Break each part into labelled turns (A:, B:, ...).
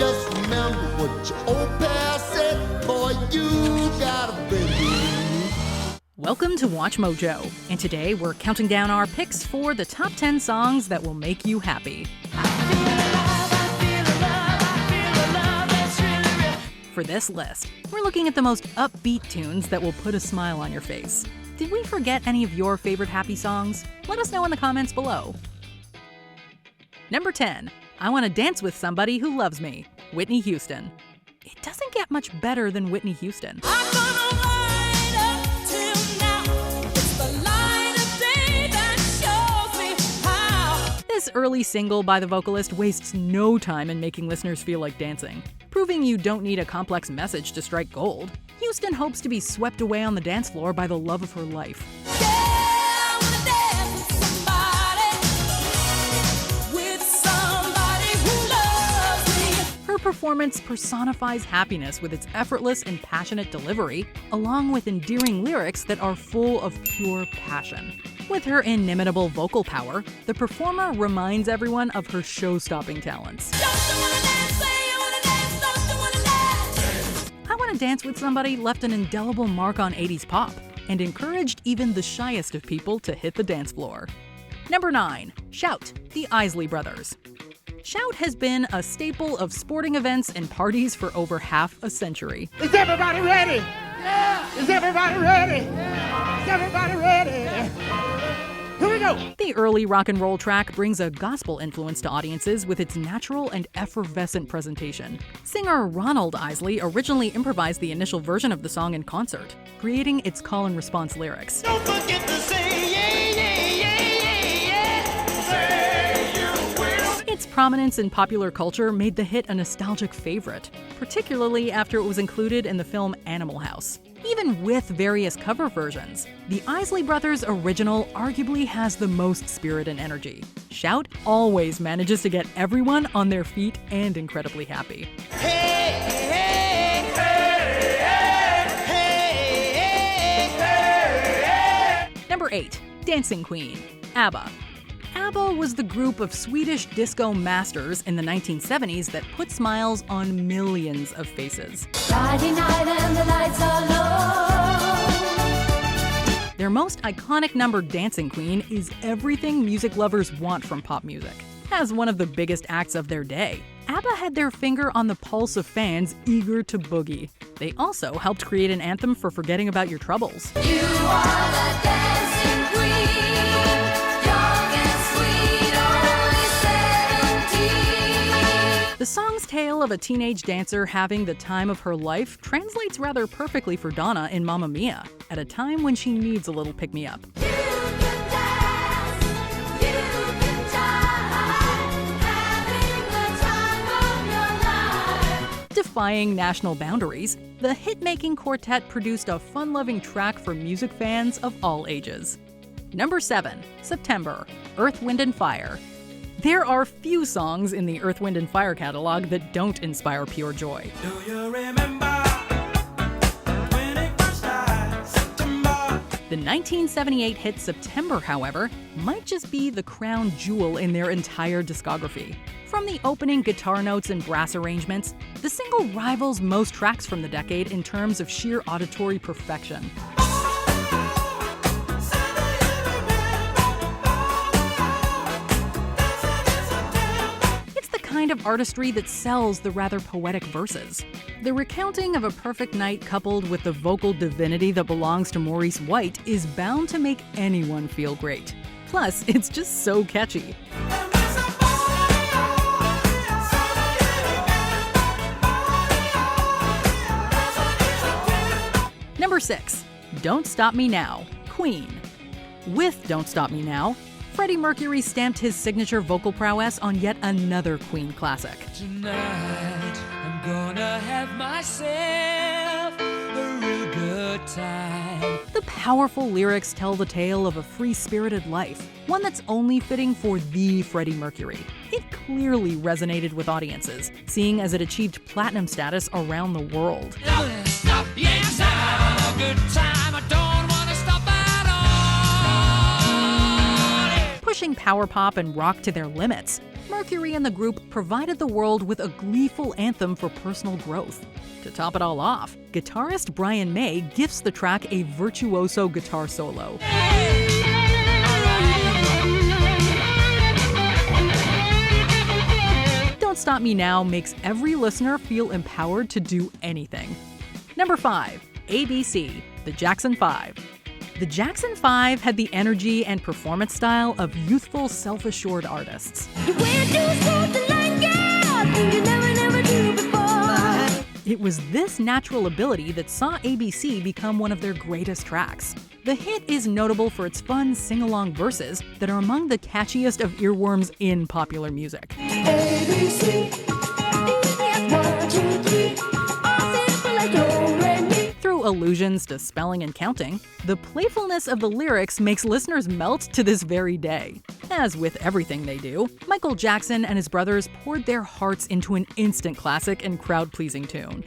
A: Just remember what your old past said, boy, you gotta believe.
B: Welcome to Watch Mojo, and today we're counting down our picks for the top 10 songs that will make you happy. For this list, we're looking at the most upbeat tunes that will put a smile on your face. Did we forget any of your favorite happy songs? Let us know in the comments below. Number 10, I Want to Dance with Somebody Who Loves Me, Whitney Houston. It doesn't get much better than Whitney Houston. This early single by the vocalist wastes no time in making listeners feel like dancing, proving you don't need a complex message to strike gold. Houston hopes to be swept away on the dance floor by the love of her life. Her performance personifies happiness with its effortless and passionate delivery, along with endearing lyrics that are full of pure passion. With her inimitable vocal power, the performer reminds everyone of her show-stopping talents. I Want to Dance with Somebody left an indelible mark on 80s pop and encouraged even the shyest of people to hit the dance floor. Number 9, Shout, the Isley Brothers. Shout has been a staple of sporting events and parties for over half a century.
C: Is everybody ready? Yeah! Is everybody ready? Yeah! Is everybody ready? Here we go!
B: The early rock and roll track brings a gospel influence to audiences with its natural and effervescent presentation. Singer Ronald Isley originally improvised the initial version of the song in concert, creating its call and response lyrics.
C: Don't forget to say yeah, yeah, yeah, yeah, yeah. Say you will.
B: Its prominence in popular culture made the hit a nostalgic favorite, particularly after it was included in the film Animal House. Even with various cover versions, the Isley Brothers' original arguably has the most spirit and energy. Shout always manages to get everyone on their feet and incredibly happy.
C: Hey, hey, hey, hey, hey, hey.
B: Number 8, Dancing Queen, ABBA. ABBA was the group of Swedish disco masters in the 1970s that put smiles on millions of faces.
D: Friday night and the lights are low.
B: Their most iconic number, Dancing Queen, is everything music lovers want from pop music. As one of the biggest acts of their day, ABBA had their finger on the pulse of fans eager to boogie. They also helped create an anthem for forgetting about your troubles.
D: You are the dancing queen.
B: The song's tale of a teenage dancer having the time of her life translates rather perfectly for Donna in Mamma Mia, at a time when she needs a little pick-me-up.
D: You can dance, you can die, having the time of your life.
B: Defying national boundaries, the hit-making quartet produced a fun-loving track for music fans of all ages. Number 7, September, Earth, Wind & Fire. There are few songs in the Earth, Wind & Fire catalog that don't inspire pure joy.
C: Do you remember when it first started, September?
B: The 1978 hit September, however, might just be the crown jewel in their entire discography. From the opening guitar notes and brass arrangements, the single rivals most tracks from the decade in terms of sheer auditory perfection. Kind of artistry that sells the rather poetic verses. The recounting of a perfect night coupled with the vocal divinity that belongs to Maurice White is bound to make anyone feel great. Plus, it's just so catchy. Number 6, Don't Stop Me Now, Queen. With Don't Stop Me Now, Freddie Mercury stamped his signature vocal prowess on yet another Queen classic.
E: Tonight, I'm gonna have myself a real good time.
B: The powerful lyrics tell the tale of a free-spirited life, one that's only fitting for the Freddie Mercury. It clearly resonated with audiences, seeing as it achieved platinum status around the world.
E: Stop, yes, I'm having a good time. I don't wanna stop at all.
B: Pushing power pop and rock to their limits, Mercury and the group provided the world with a gleeful anthem for personal growth. To top it all off, guitarist Brian May gifts the track a virtuoso guitar solo. Don't Stop Me Now makes every listener feel empowered to do anything. Number 5. ABC, the Jackson 5. The Jackson 5 had the energy and performance style of youthful, self-assured artists. It was this natural ability that saw ABC become one of their greatest tracks. The hit is notable for its fun sing-along verses that are among the catchiest of earworms in popular music. ABC, one, two, three, all simple like do, re, mi. Through allusions to spelling and counting, the playfulness of the lyrics makes listeners melt to this very day. As with everything they do, Michael Jackson and his brothers poured their hearts into an instant classic and crowd-pleasing tune.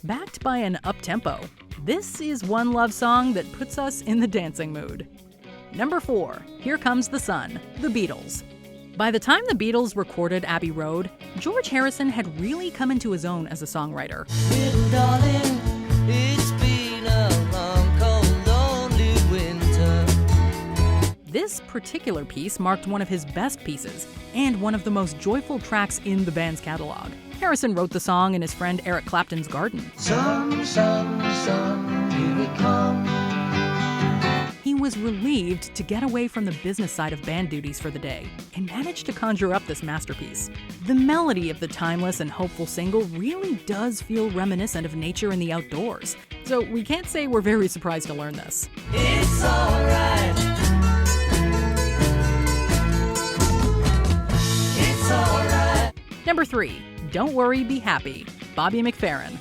B: Backed by an up-tempo, this is one love song that puts us in the dancing mood. Number 4, Here Comes the Sun, The Beatles. By the time the Beatles recorded Abbey Road, George Harrison had really come into his own as a songwriter.
F: Little darling, it's been a long, cold, lonely winter.
B: This particular piece marked one of his best pieces and one of the most joyful tracks in the band's catalog. Harrison wrote the song in his friend Eric Clapton's garden.
F: Sun, sun, sun, here we come.
B: He was relieved to get away from the business side of band duties for the day and managed to conjure up this masterpiece. The melody of the timeless and hopeful single really does feel reminiscent of nature and the outdoors, so we can't say we're very surprised to learn this.
F: It's alright. It's alright.
B: Number 3, Don't Worry, Be Happy, Bobby McFerrin.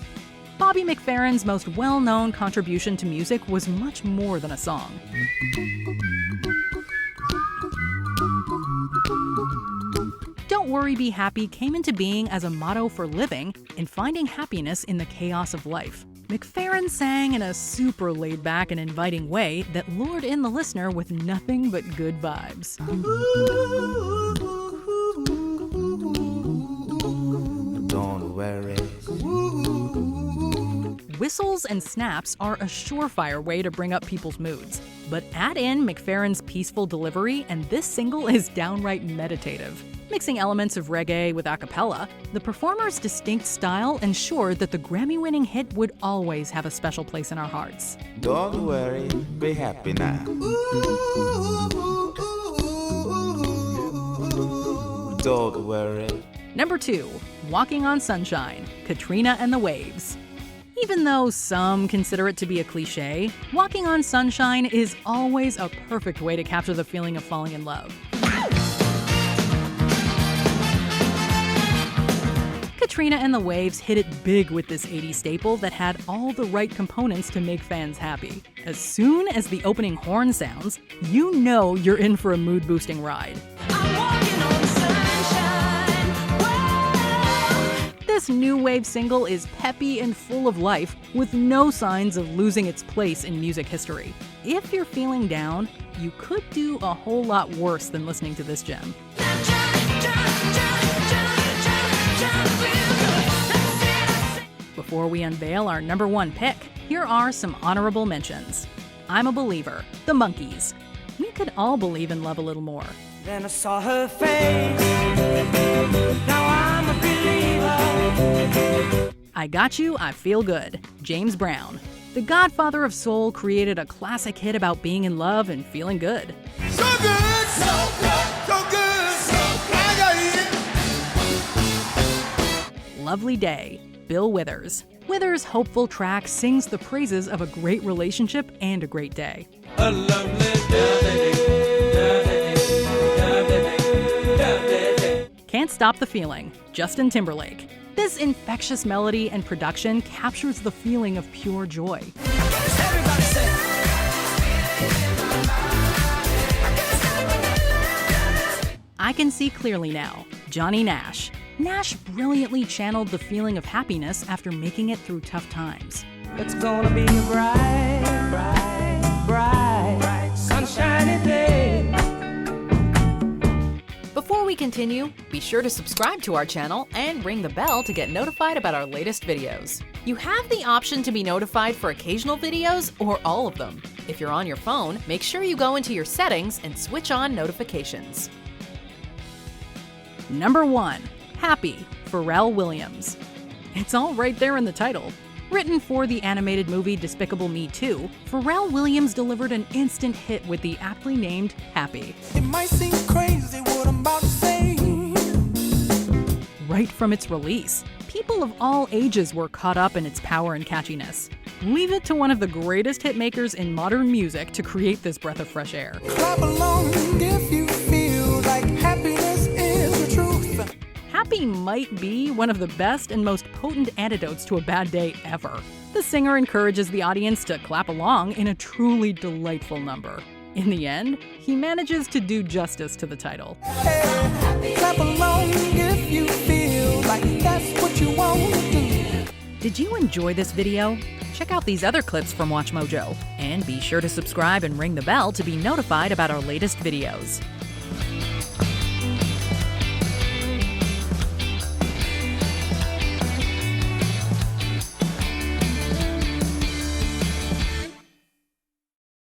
B: Bobby McFerrin's most well-known contribution to music was much more than a song. Don't Worry, Be Happy came into being as a motto for living and finding happiness in the chaos of life. McFerrin sang in a super laid-back and inviting way that lured in the listener with nothing but good vibes.
G: Don't worry.
B: Whistles and snaps are a surefire way to bring up people's moods, but add in McFerrin's peaceful delivery and this single is downright meditative. Mixing elements of reggae with a cappella, the performer's distinct style ensured that the Grammy-winning hit would always have a special place in our hearts.
G: Don't worry, be happy now. Don't worry.
B: Number 2, Walking on Sunshine, Katrina and the Waves. Even though some consider it to be a cliche, Walking on Sunshine is always a perfect way to capture the feeling of falling in love. Katrina and the Waves hit it big with this 80s staple that had all the right components to make fans happy. As soon as the opening horn sounds, you know you're in for a mood-boosting ride.
F: I'm walking on sunshine. Whoa.
B: This new wave single is peppy and full of life, with no signs of losing its place in music history. If you're feeling down, you could do a whole lot worse than listening to this gem. Before we unveil our number 1 pick, here are some honorable mentions. I'm a Believer, The Monkees. We could all believe in love a little more.
F: Then I saw her face. Now I'm a believer.
B: I Got You, I Feel Good, James Brown. The godfather of soul created a classic hit about being in love and feeling good.
A: So good, so good, so good, so I got it.
B: Lovely Day, Bill Withers. Withers' hopeful track sings the praises of a great relationship and a great day.
E: A lovely day.
B: Can't Stop the Feeling, Justin Timberlake. This infectious melody and production captures the feeling of pure joy.
F: Everybody say.
B: I Can See Clearly Now, Johnny Nash. Nash brilliantly channeled the feeling of happiness after making it through tough times.
F: It's gonna be a bright, bright shiny day.
B: Before we continue, be sure to subscribe to our channel and ring the bell to get notified about our latest videos. You have the option to be notified for occasional videos or all of them. If you're on your phone, make sure you go into your settings and switch on notifications. Number 1. Happy, Pharrell Williams. It's all right there in the title. Written for the animated movie Despicable Me 2, Pharrell Williams delivered an instant hit with the aptly named Happy.
H: It might seem crazy what I'm about to say.
B: Right from its release, people of all ages were caught up in its power and catchiness. Leave it to one of the greatest hitmakers in modern music to create this breath of fresh air.
H: Clap along if you feel like happiness is the truth.
B: Happy might be one of the best and most potent antidotes to a bad day ever. The singer encourages the audience to clap along in a truly delightful number. In the end, he manages to do justice to the title.
H: Hey, clap along if you feel like that's what you want to do.
B: Did you enjoy this video? Check out these other clips from WatchMojo, and be sure to subscribe and ring the bell to be notified about our latest videos.